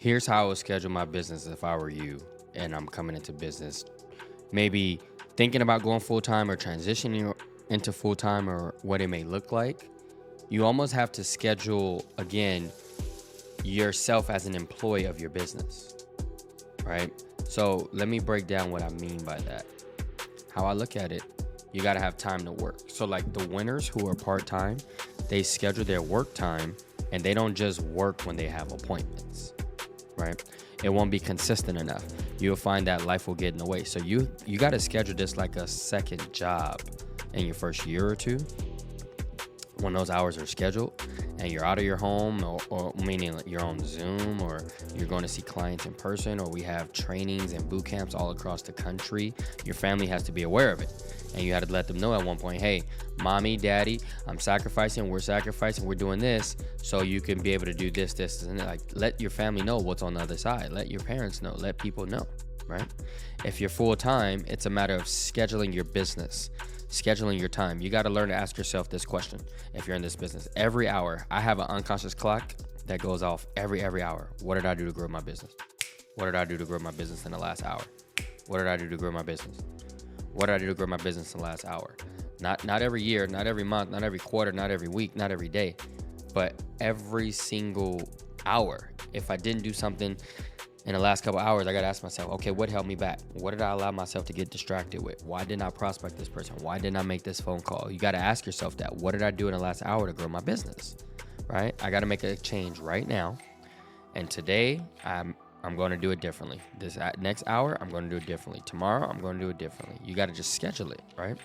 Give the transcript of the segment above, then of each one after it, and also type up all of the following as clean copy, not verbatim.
Here's how I would schedule my business if I were you and I'm coming into business. Maybe thinking about going full-time or transitioning into full-time or what it may look like. You almost have to schedule, again, yourself as an employee of your business, right? So let me break down what I mean by that. How I look at it, you got to have time to work. So like the winners who are part-time, they schedule their work time and they don't just work when they have appointments, right? It won't be consistent enough. You'll find that life will get in the way. So you got to schedule this like a second job in your first year or two when those hours are scheduled and you're out of your home or meaning like you're on Zoom or you're going to see clients in person, or we have trainings and boot camps all across the country. Your family has to be aware of it. And you had to let them know at one point, hey, mommy, daddy, I'm sacrificing, we're doing this so you can be able to do this, and like let your family know what's on the other side. Let your parents know, let people know, right? If you're full time, it's a matter of scheduling your business, scheduling your time. You got to learn to ask yourself this question. If you're in this business, every hour, I have an unconscious clock that goes off every hour. What did I do to grow my business? What did I do to grow my business in the last hour? What did I do to grow my business? What did I do to grow my business in the last hour? Not every year, not every month, not every quarter, not every week, not every day, but every single hour. If I didn't do something in the last couple hours, I got to ask myself, okay, what held me back? What did I allow myself to get distracted with? Why didn't I prospect this person? Why didn't I make this phone call? You got to ask yourself that. What did I do in the last hour to grow my business, right? I got to make a change right now. And today, I'm going to do it differently. This next hour, I'm going to do it differently. Tomorrow, I'm going to do it differently. You got to just schedule it, right?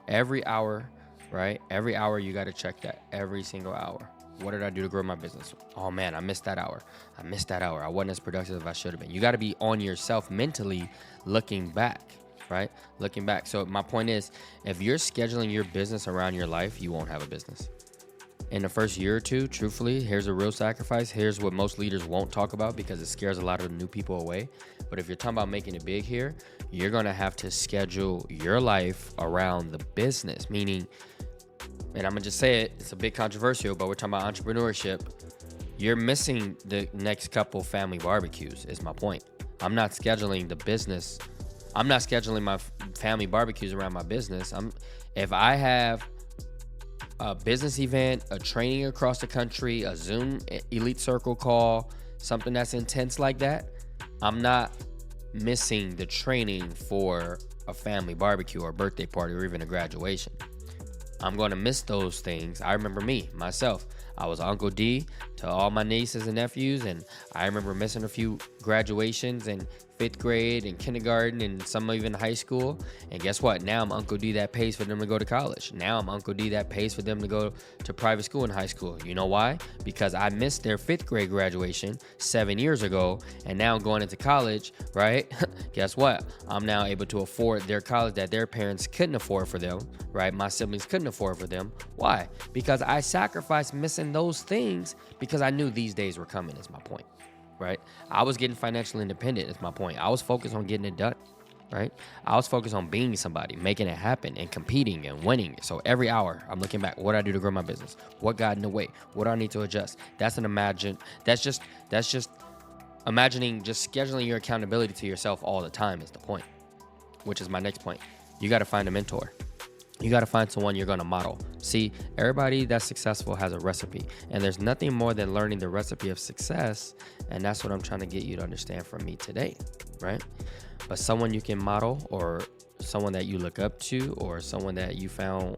Every hour, right? Every hour, you got to check that. Every single hour. What did I do to grow my business? Oh, man, I missed that hour. I wasn't as productive as I should have been. You got to be on yourself mentally looking back, right? Looking back. So my point is, if you're scheduling your business around your life, you won't have a business. In the first year or two, truthfully, here's a real sacrifice. Here's what most leaders won't talk about because it scares a lot of new people away. But if you're talking about making it big here, you're going to have to schedule your life around the business. Meaning, and I'm going to just say it, it's a bit controversial, but we're talking about entrepreneurship. You're missing the next couple family barbecues is my point. I'm not scheduling the business. I'm not scheduling my family barbecues around my business. If I have a business event, a training across the country, a Zoom elite circle call, something that's intense like that, I'm not missing the training for a family barbecue or a birthday party or even a graduation. I'm going to miss those things. I remember myself. I was Uncle D to all my nieces and nephews, and I remember missing a few graduations and 5th grade and kindergarten and some even high school. And guess what? Now I'm Uncle D that pays for them to go to college. Now I'm Uncle D that pays for them to go to private school and high school. You know why? Because I missed their 5th grade graduation 7 years ago, and now I'm going into college, right? Guess what? I'm now able to afford their college that their parents couldn't afford for them, right? My siblings couldn't afford for them. Why? Because I sacrificed missing those things because I knew these days were coming, is my point. Right? I was getting financially independent is my point. I was focused on getting it done, right? I was focused on being somebody, making it happen and competing and winning. So every hour I'm looking back, what did I do to grow my business? What got in the way? What do I need to adjust? That's just imagining just scheduling your accountability to yourself all the time is the point, which is my next point. You got to find a mentor. You got to find someone you're going to model. See, everybody that's successful has a recipe, and there's nothing more than learning the recipe of success, and that's what I'm trying to get you to understand from me today, right? But someone you can model, or someone that you look up to, or someone that you found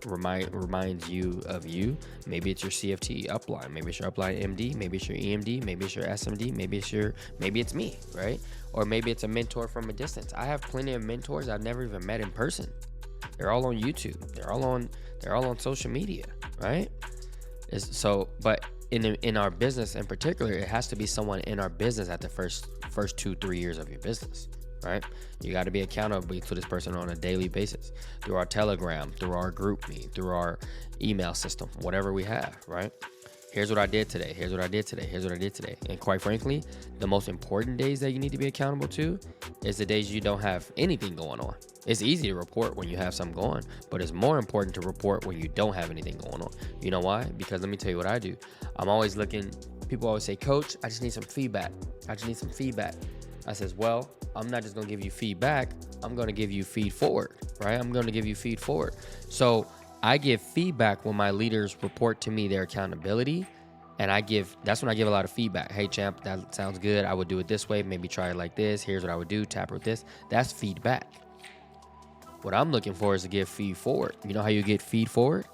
reminds you of you. Maybe it's your CFT upline, maybe it's your upline MD, maybe it's your EMD, maybe it's your SMD, maybe it's me, right? Or maybe it's a mentor from a distance. I have plenty of mentors I've never even met in person. They're all on YouTube. They're all on social media, right? But in our business in particular, it has to be someone in our business at the first 2-3 years of your business, right? You got to be accountable to this person on a daily basis through our Telegram, through our group meet, through our email system, whatever we have, right? Here's what I did today. Here's what I did today. Here's what I did today. And quite frankly, the most important days that you need to be accountable to is the days you don't have anything going on. It's easy to report when you have something going, but it's more important to report when you don't have anything going on. You know why? Because let me tell you what I do. I'm always looking. People always say, Coach, I just need some feedback. I just need some feedback. I says, well, I'm not just going to give you feedback. I'm going to give you feed forward, right? I'm going to give you feed forward. So I give feedback when my leaders report to me their accountability. And that's when I give a lot of feedback. Hey, champ, that sounds good. I would do it this way. Maybe try it like this. Here's what I would do. Tap with this. That's feedback. What I'm looking for is to give feed forward. You know how you get feed forward?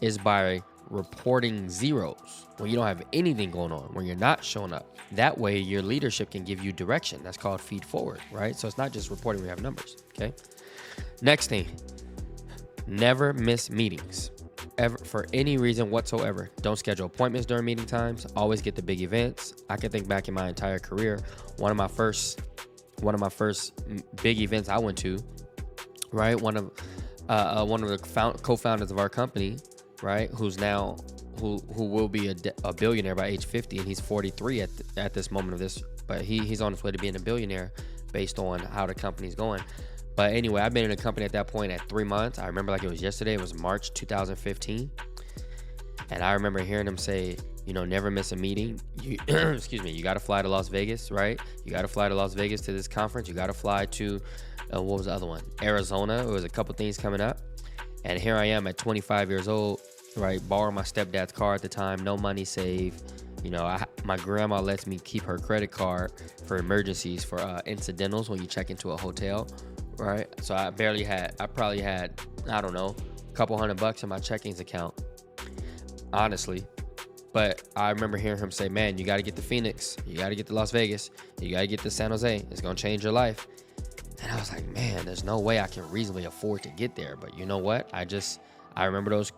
Is by reporting zeros, when you don't have anything going on, when you're not showing up. That way, your leadership can give you direction. That's called feed forward, right? So it's not just reporting when you have numbers, okay? Next thing, never miss meetings. Ever, for any reason whatsoever. Don't schedule appointments during meeting times. Always get the big events. I can think back in my entire career, one of my first big events I went to, right? One of the co-founders of our company, right? Who will be a billionaire by age 50, and he's 43 at this moment of this, but he's on his way to being a billionaire based on how the company's going. But anyway, I've been in a company at that point at 3 months. I remember like it was yesterday. It was March 2015. And I remember hearing him say, never miss a meeting. You got to fly to Las Vegas, right? You got to fly to Las Vegas to this conference. You got to fly to, what was the other one? Arizona. It was a couple things coming up. And here I am at 25 years old, right? Borrowing my stepdad's car at the time. No money saved. My grandma lets me keep her credit card for emergencies, for incidentals when you check into a hotel. Right, so I probably had, I don't know, a couple $100 in my checkings account, honestly. But I remember hearing him say, man, you got to get to Phoenix, you got to get to Las Vegas, you got to get to San Jose. It's going to change your life. And I was like, man, there's no way I can reasonably afford to get there. But you know what? I just remember those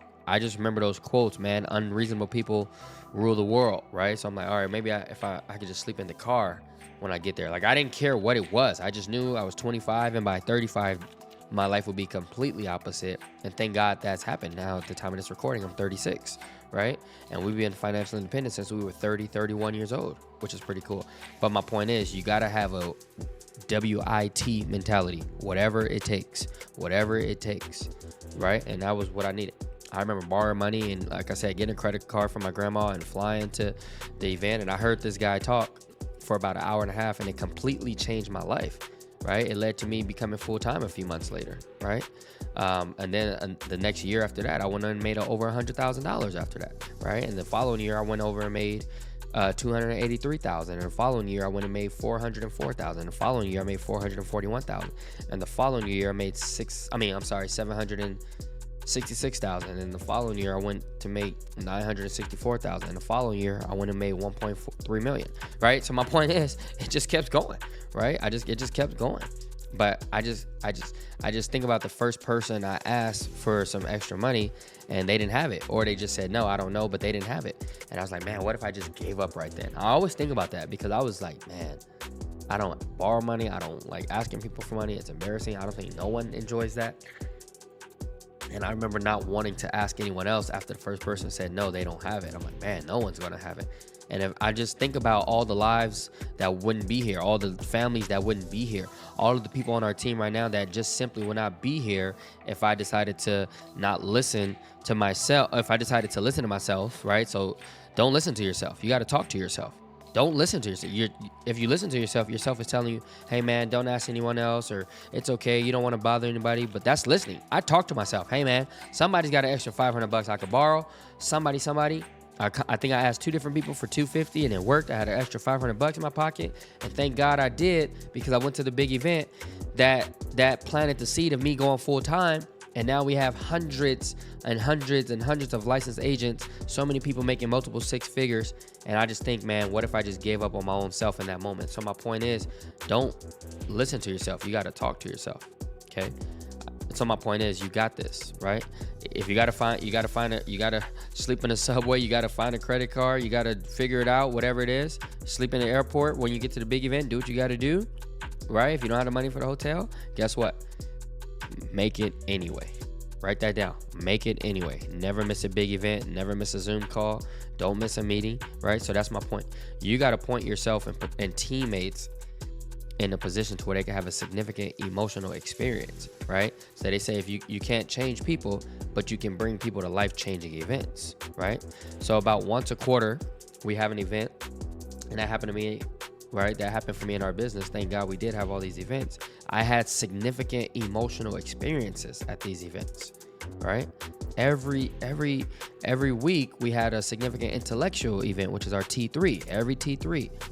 quotes, man. Unreasonable people rule the world, right? So I'm like, all right, maybe if I could just sleep in the car when I get there. Like, I didn't care what it was. I just knew I was 25, and by 35, my life would be completely opposite. And thank God that's happened. Now, at the time of this recording, I'm 36, right? And we've been financially independent since we were 31 years old, which is pretty cool. But my point is, you got to have a W.I.T mentality, whatever it takes, right? And that was what I needed. I remember borrowing money and, like I said, getting a credit card from my grandma and flying to the event. And I heard this guy talk for about an hour and a half, and it completely changed my life, right? It led to me becoming full-time a few months later, right? And then the next year after that, I went and made over $100,000 after that, right? And the following year, I went over and made $283,000. And the following year, I went and made $404,000. The following year, I made $441,000. And the following year, I made $766,000. And the following year, I went to make $964,000. And the following year, I went and made $1.3 million. Right? So my point is, it just kept going. Right? It just kept going. But I just think about the first person I asked for some extra money, and they didn't have it, or they just said no, I don't know, but they didn't have it. And I was like, man, what if I just gave up right then? I always think about that because I was like, man, I don't borrow money. I don't like asking people for money. It's embarrassing. I don't think no one enjoys that. And I remember not wanting to ask anyone else after the first person said no, they don't have it. I'm like, man, no one's gonna have it. And if I just think about all the lives that wouldn't be here, all the families that wouldn't be here, all of the people on our team right now that just simply would not be here if I decided to not listen to myself, if I decided to listen to myself, right? So don't listen to yourself. You got to talk to yourself. Don't listen to yourself. If you listen to yourself is telling you, hey, man, don't ask anyone else, or it's okay, you don't want to bother anybody, but that's listening. I talk to myself. Hey, man, somebody's got an extra $500 I could borrow. Somebody. I think I asked 2 different people for $250, and it worked. I had an extra $500 in my pocket, and thank God I did, because I went to the big event that planted the seed of me going full time. And now we have hundreds and hundreds and hundreds of licensed agents, so many people making multiple 6 figures. And I just think, man, what if I just gave up on my own self in that moment? So my point is, don't listen to yourself. You got to talk to yourself. Okay. So my point is, you got this, right? If you got to sleep in a subway, you got to find a credit card, you got to figure it out, whatever it is. Sleep in the airport. When you get to the big event, do what you got to do, right? If you don't have the money for the hotel, guess what? Make it anyway. Write that down. Make it anyway. Never miss a big event. Never miss a Zoom call. Don't miss a meeting, right? So that's my point. You got to point yourself and teammates in a position to where they can have a significant emotional experience, right? So they say if you can't change people, but you can bring people to life-changing events, right? So about once a quarter, we have an event, and that happened to me, right? That happened for me in our business. Thank God we did have all these events. I had significant emotional experiences at these events, right? Every week we had a significant intellectual event, which is our T3.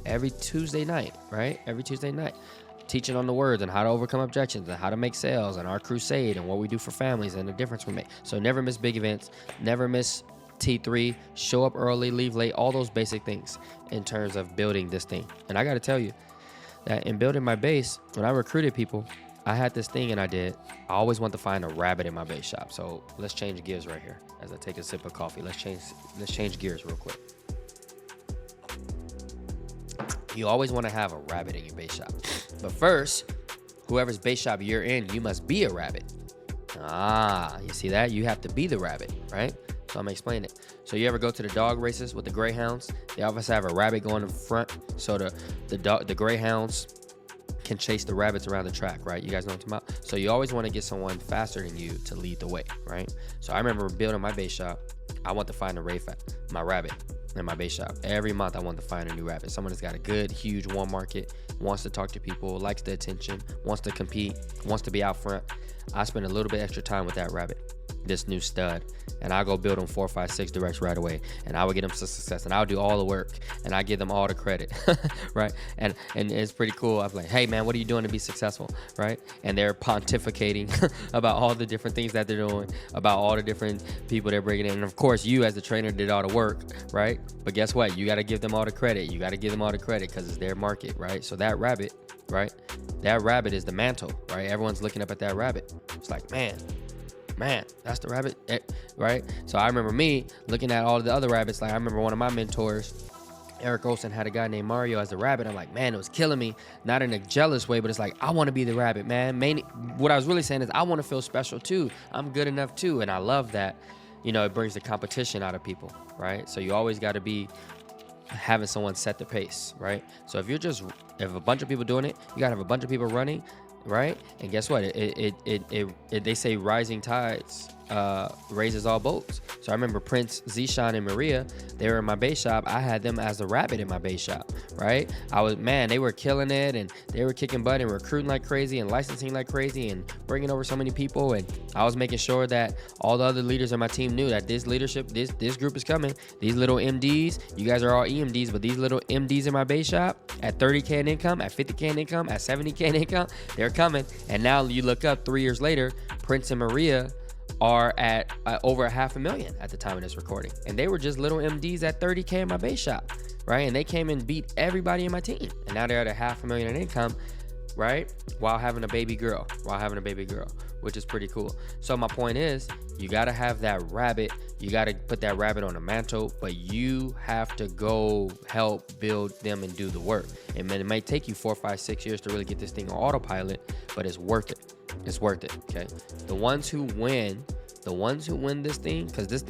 Every Tuesday night, right? Every Tuesday night, teaching on the words and how to overcome objections and how to make sales and our crusade and what we do for families and the difference we make. So never miss big events, never miss T3, show up early, leave late, all those basic things in terms of building this thing. And I got to tell you that in building my base, when I recruited people, I had this thing and I always want to find a rabbit in my base shop. So let's change gears right here as I take a sip of coffee. Let's change gears real quick. You always want to have a rabbit in your base shop. But first, whoever's base shop you're in, you must be a rabbit. You see that? You have to be the rabbit, right? So I'm gonna explain it. So you ever go to the dog races with the greyhounds? They always have a rabbit going in front, so the greyhounds can chase the rabbits around the track, right? You guys know what I'm talking about? So you always want to get someone faster than you to lead the way, right? So I remember building my base shop. I want to find my rabbit in my base shop. Every month I want to find a new rabbit. Someone that's got a good, huge warm market, wants to talk to people, likes the attention, wants to compete, wants to be out front. I spend a little bit extra time with that rabbit, this new stud, and I'll go build them 4, 5, 6 directs right away, and I will get them to success, and I'll do all the work, and I give them all the credit, right? And it's pretty cool. I'm like, hey man, what are you doing to be successful, right? And they're pontificating about all the different things that they're doing, about all the different people they're bringing in, and of course, you as the trainer did all the work, right? But guess what? You got to give them all the credit. You got to give them all the credit because it's their market, right? So that rabbit, right? That rabbit is the mantle, right? Everyone's looking up at that rabbit. It's like, man, that's the rabbit, right? So I remember me looking at all of the other rabbits. Like I remember one of my mentors, Eric Olson, had a guy named Mario as the rabbit. I'm like, man, it was killing me. Not in a jealous way, but it's like, I want to be the rabbit, man. What I was really saying is I want to feel special too. I'm good enough too. And I love that, it brings the competition out of people, right? So you always got to be having someone set the pace, right? So if a bunch of people doing it, you got to have a bunch of people running, right? And guess what? They say rising tides raises all boats. So I remember Prince, Zishan, and Maria, they were in my base shop. I had them as a rabbit in my base shop, right? They were killing it, and they were kicking butt and recruiting like crazy and licensing like crazy and bringing over so many people. And I was making sure that all the other leaders on my team knew that this leadership, this group is coming. These little MDs, you guys are all EMDs, but these little MDs in my base shop at 30K in income, at 50K in income, at 70K in income, they're coming. And now you look up 3 years later, Prince and Maria are at over $500,000 at the time of this recording. And they were just little MDs at 30K in my base shop, right? And they came and beat everybody in my team. And now they're at $500,000 in income, right? While having a baby girl, which is pretty cool. So my point is, you got to have that rabbit. You got to put that rabbit on the mantle, but you have to go help build them and do the work. And it may take you 4, 5, 6 years to really get this thing on autopilot, but it's worth it. It's worth it, okay? The ones who win this thing, because this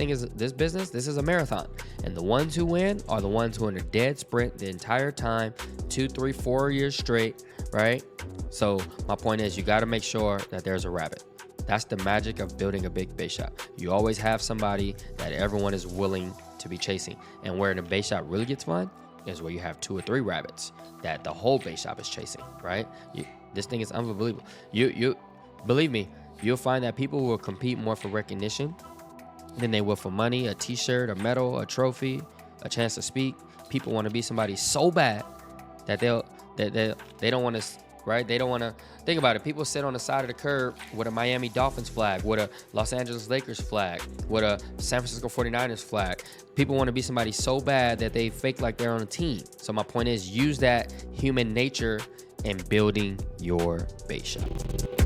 business, this is a marathon. And the ones who win are the ones who are in a dead sprint the entire time, 2, 3, 4 years straight, right? So my point is, you got to make sure that there's a rabbit. That's the magic of building a big base shop. You always have somebody that everyone is willing to be chasing. And where the base shop really gets fun is where you have 2 or 3 rabbits that the whole base shop is chasing, right? This thing is unbelievable. You believe me, you'll find that people will compete more for recognition than they will for money, a t-shirt, a medal, a trophy, a chance to speak. People want to be somebody so bad that they don't want to, right? They don't want to think about it. People sit on the side of the curb with a Miami Dolphins flag, with a Los Angeles Lakers flag, with a San Francisco 49ers flag. People want to be somebody so bad that they fake like they're on a team. So my point is, use that human nature in building your base shop.